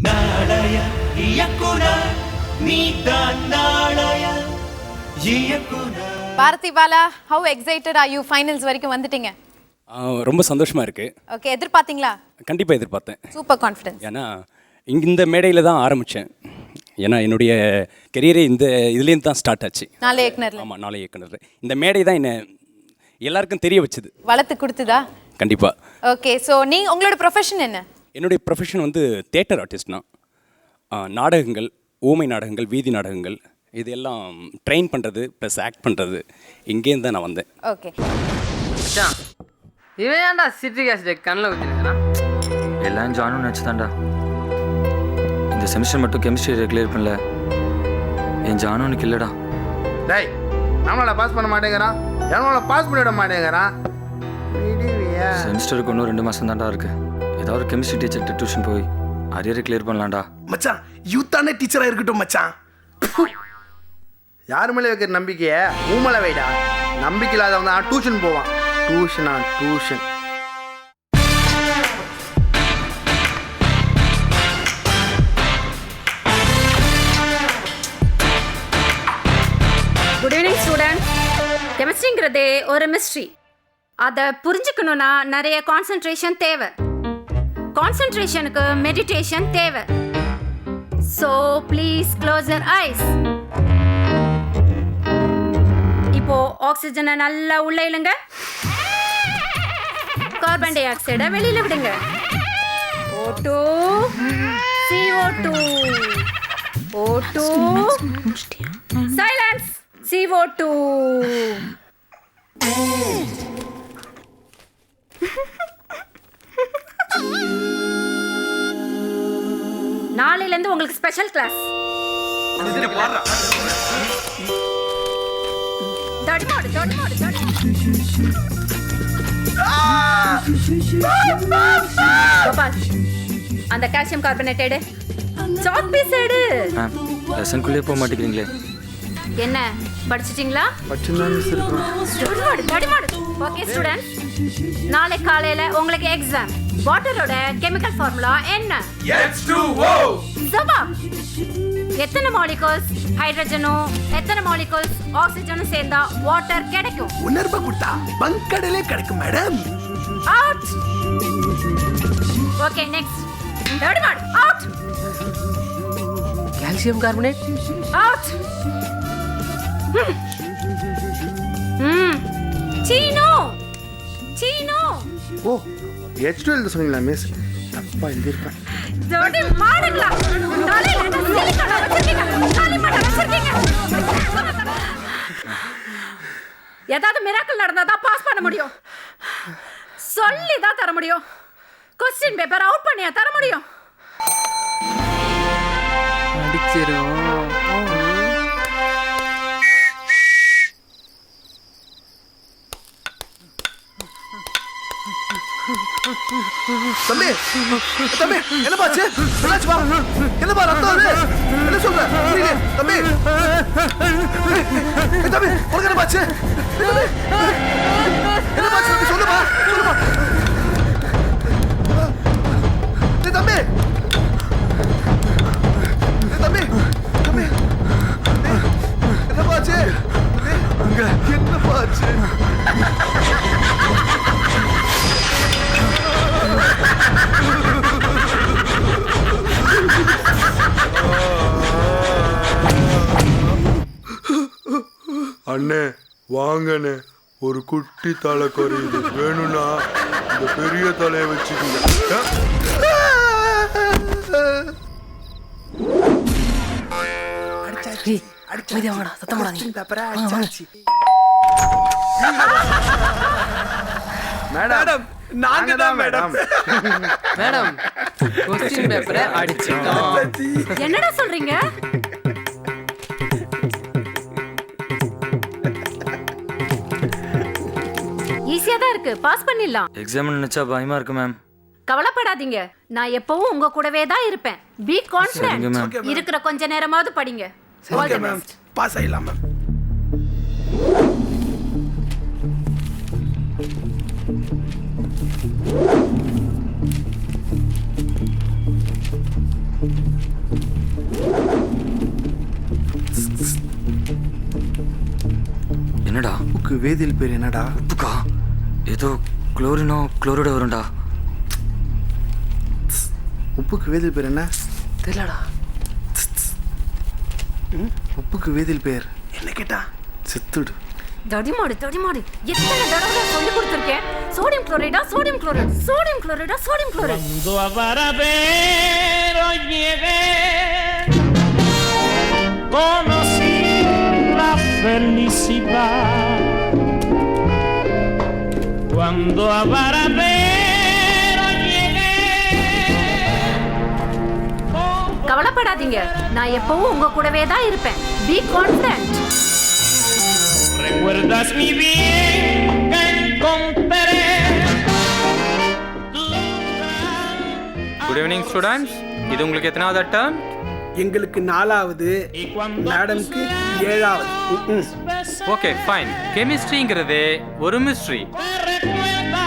நாளைய இயக்குனர் நீதான் நாளைய இயக்குனர். Bharathi Bala, how excited are you? finals வரைக்கும் வந்துட்டீங்க. ரொம்ப சந்தோஷமாக இருக்குது. ஓகே, எதிர்பார்த்தீங்களா? கண்டிப்பாக எதிர்பார்த்தேன். Super confidence. ஏன்னா இந்த மேடையில் தான் ஆரம்பித்தேன். ஏன்னா என்னுடைய கெரியரே இந்த இதுலேருந்து தான் ஸ்டார்ட் ஆச்சு. நாளை இயக்குனர். ஆமாம், நாளை இயக்குனர். இந்த மேடை தான் என்னை எல்லாருக்கும் தெரிய வச்சுது, வளர்த்து கொடுத்துதா? கண்டிப்பாக. ஓகே, ஸோ உங்களோட ப்ரொஃபஷன் என்ன? என்னுடைய ப்ரொஃபஷன் வந்து தியேட்டர் ஆர்டிஸ்ட்னா, நாடகங்கள், ஊமை நாடகங்கள், வீதி நாடகங்கள் இதெல்லாம் ட்ரெயின் பண்ணுறது ப்ளஸ் ஆக்ட் பண்ணுறது, இங்கேருந்து தான் நான் வந்தேன். ஓகே, இவன் ஏன்டா சிட்ரிக் ஆசிட் கண்ணில் ஊற்றிருக்கான்? எல்லாம் ஜானுன்னு நினச்சிதான்டா. இந்த செமிஸ்டர் மட்டும் கெமிஸ்ட்ரி கிளியர் பண்ணல, என் ஜானுனுக்கு இல்லைடா. டேய், நம்மளால பாஸ் பண்ண மாட்டேங்கிறான், எவனால பாஸ் பண்ணிவிட மாட்டேங்கிறான். செமிஸ்டருக்கு இன்னும் 2 மாதம் தான்டா இருக்கு. ஏதாவது ஒரு கெமிஸ்ட்ரி டீச்சர்கிட்ட டியூஷன் போய் அரியரை கிளியர் பண்ணலாம்டா. மச்சான், யூத்தானே டீச்சராக இருக்கட்டும் மச்சான். யார் மேலே வைக்கிற நம்பிக்கையை ஊமலை வைடா. நம்பிக்கை இல்லாதவன் தான் டியூஷன் போவான். டியூஷன். Good evening students. கெமிஸ்ட்ரிங்கிறது ஒரு மிஸ்ட்ரி. அதை புரிஞ்சுக்கணுன்னா நிறைய கான்சன்ட்ரேஷன் தேவை. கான்சன்ட்ரேஷனுக்கு மெடிடேஷன் தேவை. So please close your eyes. இப்போ ஆக்சிஜனை நல்லா உள்ள இழுங்க, கார்பன் டை ஆக்சைடை வெளியில விடுங்க. O2 CO2 O2 silence CO2. நாளையிலேருந்து உங்களுக்கு ஸ்பெஷல் கிளாஸ். தடுமாடு. கோபால், அந்த கால்சியம் கார்பனேட் எடு. சாக் பீஸ் எடு. லெசனுக்குள்ளேயே போக மாட்டேங்கிறீங்களே. என்ன படிச்சிட்டீங்களா? தடுமாடு. ஓகே ஸ்டூடெண்ட்ஸ், நாளை காலையில உங்களுக்கு எக்ஸாம். வாட்டரோட கெமிக்கல் ஃபார்முலா என்ன? H2O. ஜவாப். எத்தனை மாலிகூல்ஸ் ஹைட்ரஜனும் எத்தனை மாலிகூல்ஸ் ஆக்சிஜனும் சேர்ந்தா வாட்டர் கிடைக்கும்? உணர்வை கொடுத்தா பங்கடலே கிடைக்கும் மேடம். அவுட். Okay, next. தடுமாடு. அவுட். Calcium carbonate out. சீனோ. ஓ, H2 எழுத சொன்னீங்களா மிஸ்? தப்பா எழுதியிருப்பேன். ஜோடி மாடுங்களா? தலையில என்ன சிலிக்கான வச்சிருக்கீங்க? காலி மாட வச்சிருக்கீங்க. ஏதாவது மிராக்கிள் நடந்தாதான் பாஸ் பண்ண முடியும். சொல்லி தான் தர முடியும். கொஸ்டின் பேப்பர் அவுட் பண்ணியா தர முடியும்? அடிச்சிரும். தம்பி என்ன பாச்சு? என்னாச்சு பா? என்ன பா ரத்தம் வருது? என்ன சொல்ற? புரியல தம்பி. தம்பி, உனக்கு என்ன பாச்சு? என்ன பாச்சு தம்பி? சொல்லுப்பா. தம்பி. என்ன பாச்சு? என்ன பாச்சு? அண்ணே வாங்கண்ணே, ஒரு குட்டி தலை குறையுது, வேணும்னா இந்த பெரிய தலையை வச்சுக்கோங்க. மேடம், நாங்க தான் மேடம். கொஸ்டின் பேப்பரை அடிச்சிட்டோம். என்னடா சொல்றீங்க? ஈஸியா தான் இருக்கு, பாஸ் பண்ணிடலாம். எக்ஸாம் நினச்சா பயமாக இருக்கு மேம். கவலைப்படாதீங்க, நான் எப்பவும் உங்க கூடவே தான் இருப்பேன். Be confident. மேம். இருக்கிற கொஞ்ச நேரமாவது படிங்க. All the best. பாஸ் ஆயிடலாம் மேம். என்னடா உப்புக்கு வேதியியல் பேர் என்னடா? உப்புக்கா? ஏதோ குளோரினோ குளோரோட வரும்டா. உப்புக்கு வேதியியல் பேர் என்ன? தெரியலடா. உப்புக்கு வேதியியல் பேர் என்ன கேட்டா செத்துடு. தடிமாடு தடிமாடு எத்தனை தடவை சொல்லி கொடுத்துருக்கேன். சோடியம் குளோரைடா சோடியம் குளோரைட், சோடியம் குளோரைடா sodium chloride. Cuando a Varadero llegué, conocí la felicidad. Cuando a Varadero llegué, கவலைப்படாதீங்க, நான் எப்பவும் உங்க கூடவே தான் இருப்பேன். Be confident. recuerdas mi bien que encontré. Good evening students. இது உங்களுக்கு எத்தனாவது அட்டம்? எங்களுக்கு 4வது, மேடம்க்கு 7வது. Okay fine. கெமிஸ்ட்ரிங்கிறது ஒரு mystery. Recuerda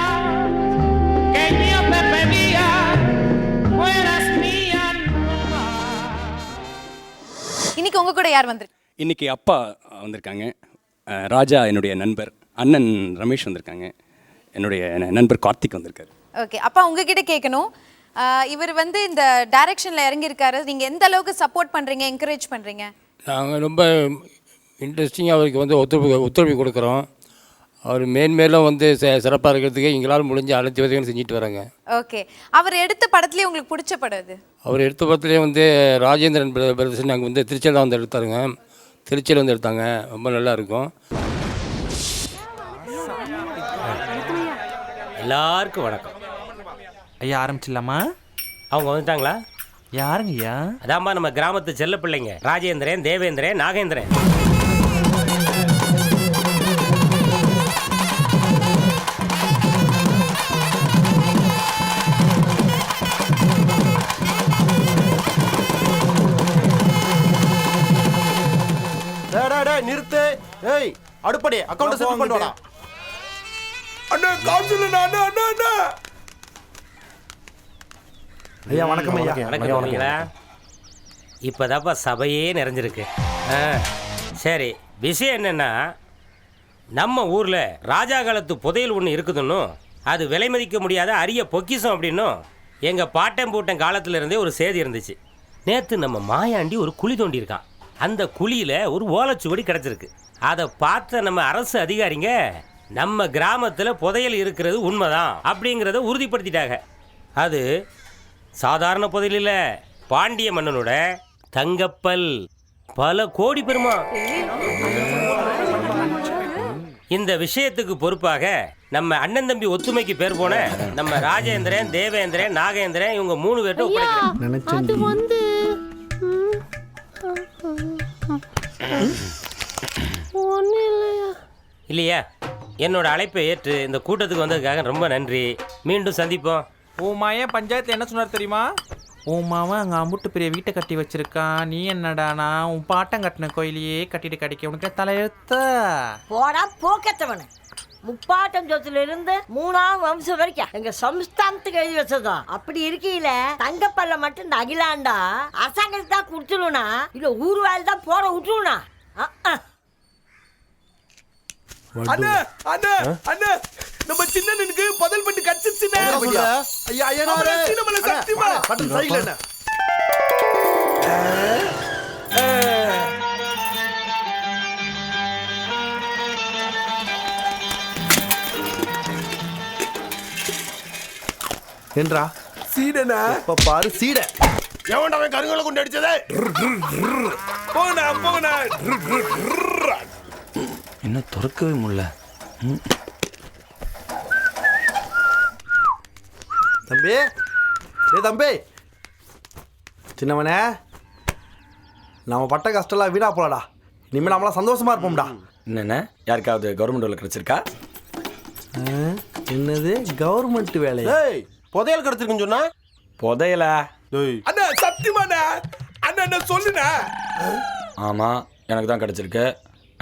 que yo te pedía fueras mía nomás. இன்னைக்கு உங்க கூட யார் வந்திருக்கு? இன்றைக்கி அப்பா வந்திருக்காங்க, ராஜா என்னுடைய நண்பர், அண்ணன் ரமேஷ் வந்திருக்காங்க, என்னுடைய நண்பர் கார்த்திக் வந்திருக்காரு. ஓகே, அப்பா உங்ககிட்ட கேட்கணும். இவர் வந்து இந்த டைரக்ஷனில் இறங்கியிருக்காரு. நீங்கள் எந்த அளவுக்கு சப்போர்ட் பண்ணுறீங்க, என்கரேஜ் பண்ணுறீங்க? நாங்கள் ரொம்ப இன்ட்ரெஸ்டிங்காக அவருக்கு வந்து ஒத்துழைப்பு கொடுக்குறோம். அவர் மேன்மேலும் வந்து சிறப்பாக இருக்கிறதுக்கு எங்களால் முடிஞ்ச அனைத்து உதவியும் செஞ்சுட்டு வராங்க. ஓகே, அவர் எடுத்த படத்துலேயே உங்களுக்கு பிடிச்ச படம் இது? அவர் எடுத்த படத்துலேயே வந்து ராஜேந்திரன் பிரதர்ஸ் நாங்கள் வந்து திருச்சியில் தான் வந்து எடுத்தாருங்க. திருச்சியில் வந்து எடுத்தாங்க, ரொம்ப நல்லா இருக்கும். எல்லாருக்கும் வணக்கம் ஐயா. ஆரம்பிச்சிடலாமா? அவங்க வந்துட்டாங்களா? யாருங்க ஐயா? அதாம்பா நம்ம கிராமத்து செல்ல பிள்ளைங்க ராஜேந்திரன், தேவேந்திரன், நாகேந்திரன். நிறுத்து. ஏய் அடுப்படி அக்கவுண்ட் செட்டில் பண்ணுவாடா. அண்ணா காசு இல்லைண்ணா. அண்ணா அண்ணா அண்ணா. ஐயா வணக்கம் ஐயா. வணக்கம். இப்போதாப்பா சபையே நிறைஞ்சிருக்கு. சரி, விஷயம் என்னென்னா, நம்ம ஊரில் ராஜா காலத்து புதையல் ஒன்று இருக்குதுன்னும் அது விலை மதிக்க முடியாத அரிய பொக்கிஷம் அப்படின்னும் எங்கள் பாட்டன் பூட்டன் காலத்திலேருந்தே ஒரு செய்தி இருந்துச்சு. நேற்று நம்ம மாயாண்டி ஒரு குழி தோண்டியிருக்கான். அந்த குழியில் ஒரு ஓலைச்சுவடி கிடச்சிருக்கு. அதை பார்த்த நம்ம அரசு அதிகாரிங்க நம்ம கிராமத்தில் புதையல் இருக்கிறது உண்மைதான் அப்படிங்கிறத உறுதிப்படுத்திட்டாங்க. அது சாதாரண புதையல் இல்லை, பாண்டிய மன்னனோட தங்கப்பல், பல கோடி பெருமா. இந்த விஷயத்துக்கு பொறுப்பாக நம்ம அண்ணன் தம்பி ஒத்துமைக்கு பேர் போன நம்ம ராஜேந்திரன், தேவேந்திரன், நாகேந்திரன் இவங்க 3 பேர்ட்ட ஒப்படைக்கிறேன். இல்லையா? என்னோட அழைப்பை ஏற்று இந்த கூட்டத்துக்கு வந்ததுக்காக ரொம்ப நன்றி. மீண்டும் சந்திப்போம். உன் மாயன் பஞ்சாயத்தில் என்ன சொன்னார் தெரியுமா? உன் மாவன் அங்கே அம்புட்டு பெரிய வீட்டை கட்டி வச்சிருக்கான். நீ என்னடானா உன் பாட்டம் கட்டின கோயிலையே கட்டிட்டு கிடைக்க உனக்கு தலையெழுத்த போடா போக்கத்தவனு. முப்பாட்டம் சொத்துல இருந்து 3ஆம் வம்சம் வரைக்கும் எங்க சம்ஸ்தானத்துக்கு எழுதி வச்சதும். அப்படி இருக்கையில தங்கப்பல்ல மட்டும் இந்த அகிலாண்டா அரசாங்கத்துக்கு தான் கொடுத்துருவனா இல்ல ஊர் வேலை தான் போட விட்டுருவனா? அண்ணா அண்ணா அண்ணா நம்ம சின்னனுக்கு பதில் பண்ணி கச்சிச்சுனே. ஐயா ஐயா நம்மள சத்தியமா பட்டன் சைடுல என்ன? என்றா சீடனா இப்ப பாரு சீட. எவன்டா அவன் கருங்கல கொண்டு அடிச்சதே? போனா போனா. என்ன திறக்கவே முடியல. தம்பி, டேய் தம்பி, சின்னவனே, நம்ம பட்ட கஷ்டம்லாம் வீணா போலடா. இனிமேல் நம்மளாம் சந்தோஷமா இருப்போம்டா. என்னென்ன யாருக்காவது கவர்மெண்ட் வேலை கிடைச்சிருக்கா? என்னது கவர்மெண்ட் வேலை? ஏய் புதையல் கிடைச்சிருக்குன்னு சொன்னா புதையலா? அண்ணா சத்தியமாண்ணா. அண்ணா என்ன சொல்லுண்ணா. ஆமாம், எனக்கு தான் கிடச்சிருக்கு.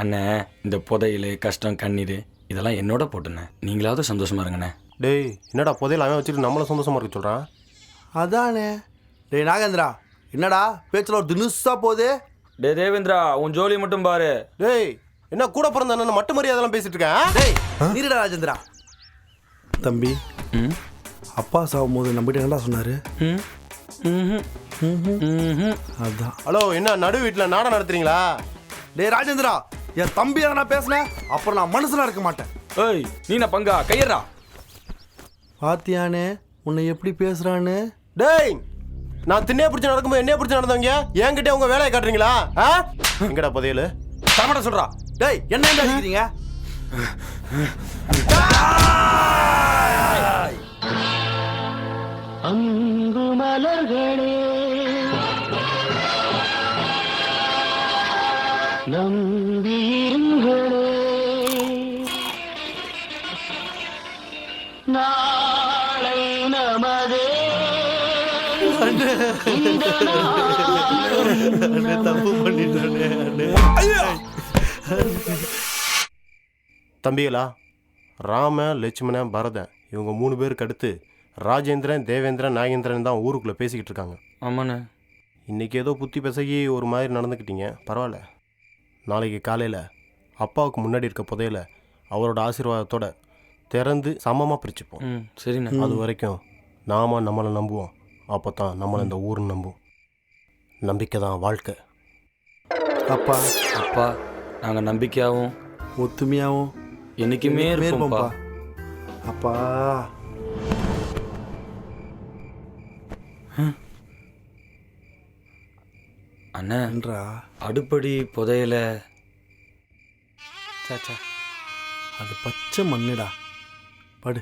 அண்ணே, இந்த புதையல் கஷ்டம் கண்ணீர் இதெல்லாம் என்னோட போட்டுண்ணே. நீங்களாவது சந்தோஷமா இருங்கண்ணே. டேய் என்னடா புதையல் அவன் வச்சுட்டு நம்மள சந்தோஷமா இருக்க சொல்றான். அதானே. டேய் நாகேந்திரா, என்னடா பேச்சில் ஒரு தினுசா போகுது. டே தேவேந்திரா, உன் ஜோலி மட்டும் பாரு. டேய் என்ன கூட பிறந்த அண்ணன் மட்டு மரியாதைலாம் பேசிட்டு இருக்கேன். டேய் நீருடா ராஜேந்திரா. தம்பி அப்பா சாகும் போது நம்மகிட்ட என்னடா சொன்னாரு? அதான். ஹலோ என்ன நடு வீட்டில் நாடகம் நடத்துறீங்களா? டேய் ராஜேந்திரா, என் தம்பி நான் பேசினேன் அப்புறம் நான் மனுஷனா இருக்க மாட்டேன். ஏய் நீ நான் பங்கா கையறா. பாத்தியானே உன்னை எப்படி பேசுறான்னு? டேய் நான் திண்ணையை பிடிச்சி நடக்கும்போது என்னைய பிடிச்சி நடந்தவங்க என்கிட்ட உங்க வேலையை காட்டுறீங்களா? எங்கடா புதையலு தரமாட்ட சொல்றா. டேய் என்ன அடிக்கிறீங்க? அங்கு மலர்களே நம்பியிருங்களே நாளை நமதே. தப்பு பண்ணிட்டானே. தம்பிகளா, ராம லட்சுமணன் பரதன் இவங்க 3 பேருக்கு அடுத்து ராஜேந்திரன் தேவேந்திரன் நாகேந்திரன் தான் ஊருக்குள்ளே பேசிக்கிட்டு இருக்காங்க. ஆமாண்ணே. இன்றைக்கி ஏதோ புத்தி பேசகி ஒரு மாதிரி நடந்துக்கிட்டீங்க, பரவாயில்ல. நாளைக்கு காலையில் அப்பாவுக்கு முன்னாடி இருக்க புதையலை அவரோட ஆசீர்வாதத்தோட திறந்து சமமாக பிரிச்சுப்போம். சரிண்ணே. அது வரைக்கும் நாம நம்மளை நம்புவோம். அப்போ தான் நம்மளை இந்த ஊர் நம்பும். நம்பிக்கை தான் வாழ்க்கை. அப்பா அப்பா நாங்கள் நம்பிக்கையாகவும் ஒத்துமையாகவும் என்னைக்குமே இருப்போம்ப்பா. அப்பா அண்ணா அடுப்படி புதையல சாச்சா அது பச்சை மண்ணுடா. படு.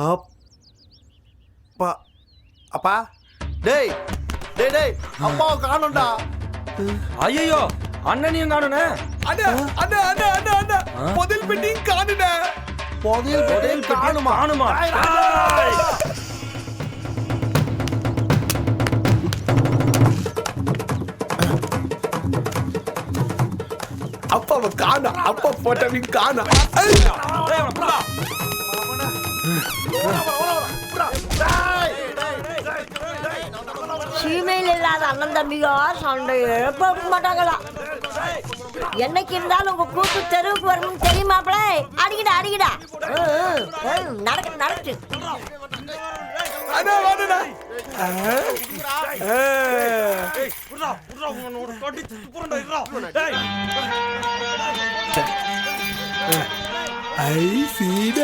அப்பா அப்பா டேய் டேய் டேய் அப்பாவை காணோம்டா. ஐயோ அண்ணனையும் காணுனே. அண்ணா அண்ணா அண்ணா அண்ணா அண்ணா புதையல் பெட்டியும் காணுனே. புதையல் காணுமா? காணுமா? அப்பாவை காண அப்பா போட்டவங்க காண. சீமையில் இல்லாத அண்ணன் தம்பிங்க சண்டையே போக மாட்டாங்களா? என்னைக்கு இருந்தாலும் உங்க கூட்டு தெருவுக்கு வரணும்னு தெரியுமாப்ல? அடிக்கடா அடிக்கடா. நடக்கு நடக்கு. ஐ சீட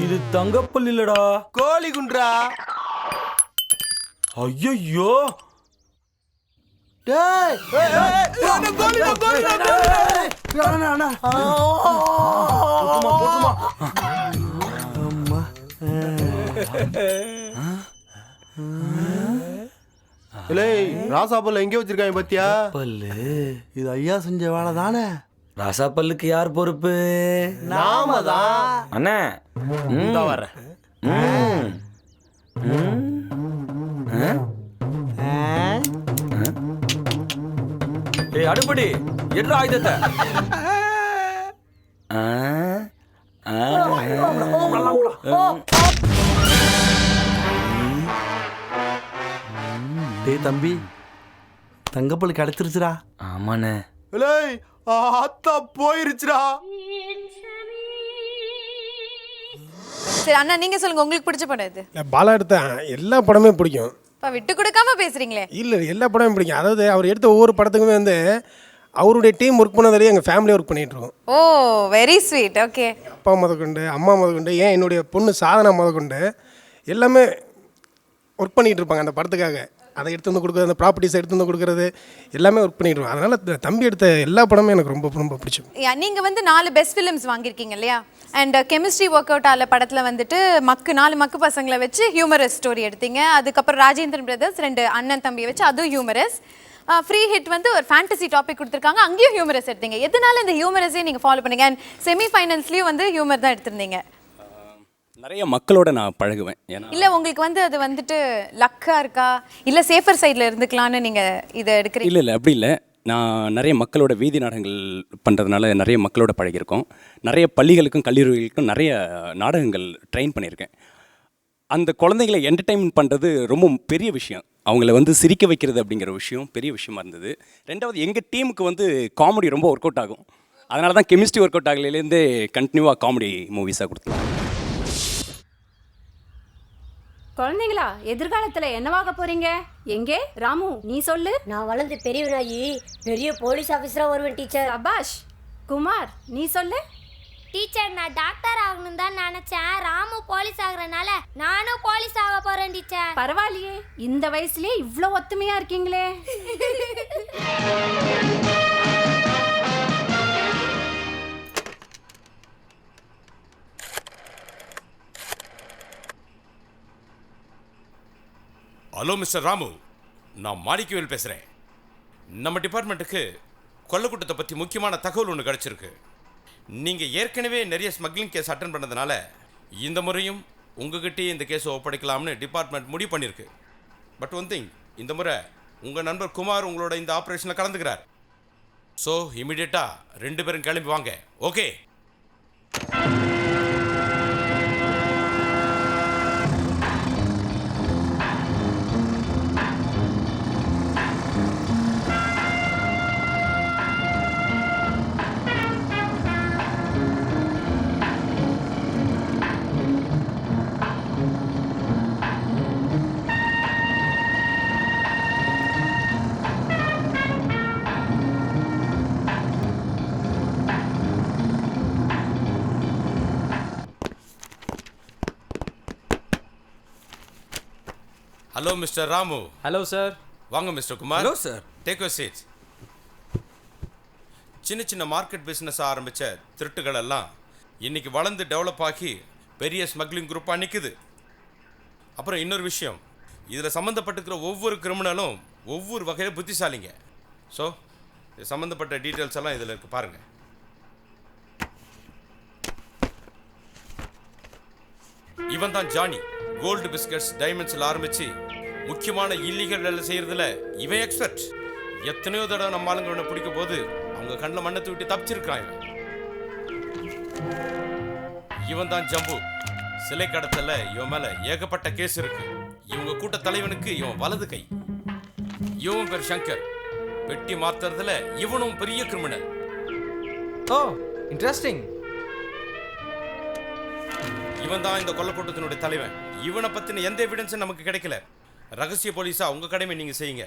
இது தங்கப்பல் இல்லடா, கோழி குன்றா. ஐயோ டேய் ராசாப்பல்ல எங்கே வச்சிருக்காங்க பாத்தியா? பல்லு இது ஐயா செஞ்ச வேலை தானே. ராசா பல்லுக்கு யார் பொறுப்பு? நாம தான். அண்ணே வரேன். ஏய் அடுப்படி எட்ரா ஆயுதத்தை. டேய் தம்பி தங்கப்பல் கிடைச்சிருச்சுடா. ஆமாண்ணே. அத்தா போயிருச்சுடா. சரி அண்ணா நீங்க சொல்லுங்க, உங்களுக்கு பிடிச்ச படம் எது? பாலா எடுத்த எல்லா படமே பிடிக்கும். இப்போ விட்டு கொடுக்காம பேசுறீங்களே. இல்லை எல்லா படமே பிடிக்கும். அதாவது அவர் எடுத்த ஒவ்வொரு படத்துக்குமே வந்து அவருடைய டீம் ஒர்க் பண்ணதாலே எங்கள் ஃபேமிலி ஒர்க் பண்ணிட்டு இருக்கோம். ஓ வெரி ஸ்வீட். ஓகே. அப்பா முதற்கொண்டு அம்மா முதற்கொண்டு ஏன் என்னுடைய பொண்ணு சாதனா முதற்கொண்டு எல்லாமே ஒர்க் பண்ணிகிட்டு இருப்பாங்க அந்த படத்துக்காக. அதை எடுத்து வந்து கொடுக்குறது, அந்த ப்ராப்பர்ட்டிஸ் எடுத்து வந்து கொடுக்குறது எல்லாமே ஒர்க் பண்ணிட்டு இருக்கோம். அதனால் தம்பி எடுத்த எல்லா படமும் எனக்கு ரொம்ப ரொம்ப பிடிக்கும். நீங்கள் வந்து 4 பெஸ்ட் ஃபிலிம்ஸ் வாங்கியிருக்கீங்க இல்லையா? அண்ட் கெமிஸ்ட்ரி ஒர்க் அவுட் ஆல படத்தில் வந்துட்டு 4 மக்கு பசங்களை வச்சு ஹியூமரஸ் ஸ்டோரி எடுத்தீங்க. அதுக்கப்புறம் ராஜேந்திரன் பிரதர்ஸ் 2 அண்ணன் தம்பியை வச்சு அதுவும் ஹியூமரஸ். ஃப்ரீ ஹிட் வந்து ஒரு ஃபேண்டசி டாபிக் கொடுத்துருக்காங்க, அங்கேயும் ஹியூமரஸ் எடுத்தீங்க. எதனால இந்த ஹியூமரஸே நீங்கள் ஃபாலோ பண்ணீங்க? அண்ட் செமிஃபைனல்ஸ்லேயும் வந்து ஹியூமர் தான் எடுத்திருந்தீங்க. நிறைய மக்களோட நான் பழகுவேன். ஏன்னா இல்லை உங்களுக்கு வந்து அது வந்துட்டு லக்காக இருக்கா இல்லை சேஃபர் சைடில் இருந்துக்கலான்னு நீங்கள் இதை எடுக்கிறீங்க? இல்லை அப்படி இல்லை. நான் நிறைய மக்களோட வீதி நாடகங்கள் பண்ணுறதுனால நிறைய மக்களோட பழகியிருக்கோம். நிறைய பள்ளிகளுக்கும் கல்லூரிகளுக்கும் நிறைய நாடகங்கள் ட்ரெயின் பண்ணியிருக்கேன். அந்த குழந்தைகளை என்டர்டெயின்மெண்ட் பண்ணுறது ரொம்ப பெரிய விஷயம். அவங்கள வந்து சிரிக்க வைக்கிறது அப்படிங்கிற விஷயம் பெரிய விஷயமா இருந்தது. ரெண்டாவது எங்கள் டீமுக்கு வந்து காமெடி ரொம்ப ஒர்க் அவுட் ஆகும். அதனால தான் கெமிஸ்ட்ரி ஒர்க் அவுட் ஆகலேருந்தே கண்டினியூவாக காமெடி மூவிஸாக கொடுத்தோம். குழந்தைங்களா, எதிர்காலத்துல என்னவாக போறீங்க? எங்கே ராமு, நீ சொல்லு. நான் வளர்ந்து பெரியவனாகி பெரிய போலீஸ் ஆஃபீஸரா வருவேன் டீச்சர். அபாஷ். குமார், நீ சொல்லு. டீச்சர், நான் டாக்டர் ஆகணும் தான் நினைச்சேன். ராமு போலீஸ் ஆகுறனால நானும் போலீஸ் ஆக போறேன் டீச்சர். பரவாயில்லையே, இந்த வயசுலயே இவ்ளோ ஒத்துமையா இருக்கீங்களே. ஹலோ மிஸ்டர் ராமு, நான் மாணிக்கவேல் பேசுகிறேன். நம்ம டிபார்ட்மெண்ட்டுக்கு கொல்லக்கூட்டத்தை பற்றி முக்கியமான தகவல் ஒன்று கிடச்சிருக்கு. நீங்கள் ஏற்கனவே நிறைய ஸ்மக்லிங் கேஸ் அட்டன் பண்ணதுனால இந்த முறையும் உங்ககிட்டயே இந்த கேஸை ஒப்படைக்கலாம்னு டிபார்ட்மெண்ட் முடிவு பண்ணியிருக்கு. பட் ஒன் திங், இந்த முறை உங்கள் நண்பர் குமார் உங்களோட இந்த ஆப்ரேஷனில் கலந்துக்கிறார். ஸோ இமீடியட்டாக 2 பேரும் கிளம்பி வாங்க. Okay? Hello mister Ramu. Hello sir. வாங்க mister Kumar. Hello sir. Take your seats. சின்ன சின்ன மார்க்கெட் பிஸ்னஸ் ஆரம்பித்த திருட்டுகள் எல்லாம் இன்னைக்கு வளர்ந்து டெவலப் ஆகி பெரிய ஸ்மக்லிங் குரூப்பாக நிற்குது. அப்புறம் இன்னொரு விஷயம், இதில் சம்மந்தப்பட்டிருக்கிற ஒவ்வொரு கிரிமினலும் ஒவ்வொரு வகையில் புத்திசாலிங்க. ஸோ இது சம்மந்தப்பட்ட டீட்டெயில்ஸ் எல்லாம் இதில் இருக்கு பாருங்கள். இவன் தான் ஜானி. கோல்டு பிஸ்கட்ஸ் டைமண்ட்ஸில் ஆரம்பித்து முக்கியமான இல்லீகல் வேலை செய்கிறதுல இவன் எக்ஸ்பர்ட். எத்தனையோ தடவை நம்ம ஆளுங்க இவனை பிடிக்கும் போது அவங்க கண்ணில் மண்ணத்தை விட்டு தப்பிச்சிருக்கிறான். இவன் தான் ஜம்பு. சிலை கடத்தல இவன் மேலே ஏகப்பட்ட கேஸ் இருக்கு. இவங்க கூட்ட தலைவனுக்கு இவன் வலது கை. இவன் பேர் சங்கர். வெட்டி மாத்துறதுல இவனும் பெரிய கிரிமினல். ஓ, இன்ட்ரெஸ்டிங். இவன் தான் இந்த கொல்லக்கூட்டத்தினுடைய தலைவன். இவனை பற்றின எந்த எவிடன்ஸும் நமக்கு கிடைக்கல. ரகசிய போலீஸாக உங்கள் கடமை நீங்கள் செய்யுங்க.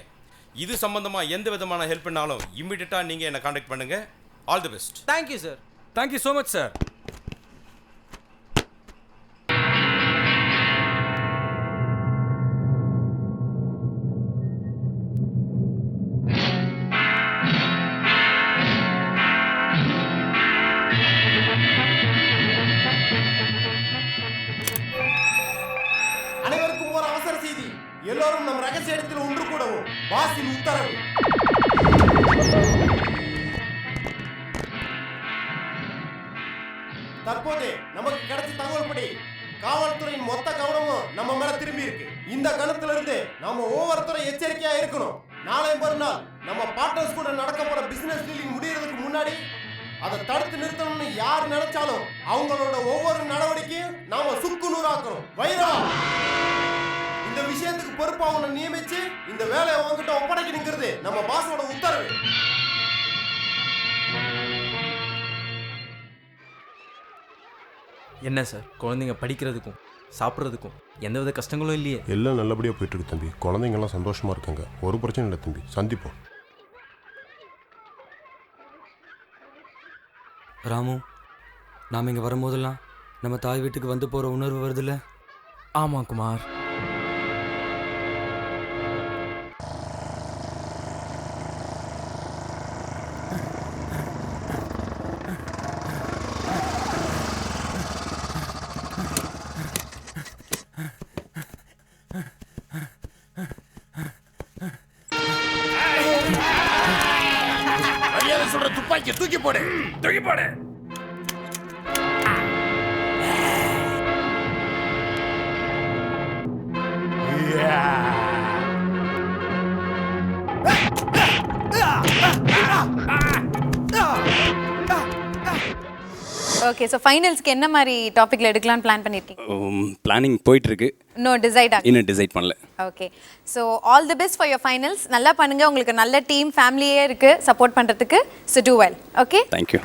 இது சம்பந்தமாக எந்த விதமான ஹெல்ப்னாலும் இம்மிடியட்டாக நீங்கள் என்னை காண்டாக்ட் பண்ணுங்கள். All the best. Thank you sir. Thank you so much sir. அனைவருக்கும் ஒரு அவசர செய்தி. எல்லோரும் நம் ரகசிய இடத்தில் ஒன்று கூடவும். பாஸின் உத்தரவு. தற்போது நமக்கு கிடைச்ச தகவல்படி காவல்துறையின் மொத்த கவனமும் நம்ம மேல திரும்பி இருக்கு. இந்த கணத்துல இருந்து நாம ஒவ்வொருத்தரும் எச்சரிக்கையா இருக்கணும். நாளை மறுநாள் நம்ம பார்ட்னர்ஸ் கூட நடக்க போற பிசினஸ் டீலிங் முடியறதுக்கு முன்னாடி அதை தடுத்து நிறுத்தணும்னு யார் நினைச்சாலும் அவங்களோட ஒவ்வொரு நடவடிக்கையும் நாம சுக்குநூறாக்கணும். வைரா, இந்த விஷயத்துக்கு பொறுப்பா அவனை நியமிச்சு இந்த வேலையை அவங்ககிட்ட ஒப்படைக்கணுங்கிறது நம்ம பாஸோட உத்தரவு. என்ன சார், குழந்தைங்க படிக்கிறதுக்கும் சாப்பிட்றதுக்கும் எந்தவித கஷ்டங்களும் இல்லையே? எல்லாம் நல்லபடியாக போயிட்டு இருக்கு தம்பி. குழந்தைங்கள்லாம் சந்தோஷமா இருக்காங்க. ஒரு பிரச்சனை இல்லை தம்பி. சந்திப்போம். ராமு, நாம் இங்கே வரும்போதெல்லாம் நம்ம தாய் வீட்டுக்கு வந்து போகிற உணர்வு வருதுல்ல? ஆமாம் குமார். சொல்ற துப்பாக்கி தூக்கி போடு. தூக்கி போடு. ஓகே ஸோ ஃபைனல்ஸ்க்கு என்ன மாதிரி டாப்பிக்கில் எடுக்கலாம்னு பிளான் பண்ணியிருக்கீங்க? பிளானிங் போயிட்டுருக்கு. இன்னும் டிசைட் ஆகும். இன்னும் டிசைட் பண்ணல. Okay so all the best for your finals. நல்லா பண்ணுங்கள். உங்களுக்கு நல்ல டீம் ஃபேமிலியே இருக்குது சப்போர்ட் பண்ணுறதுக்கு. So do well. Okay, thank you.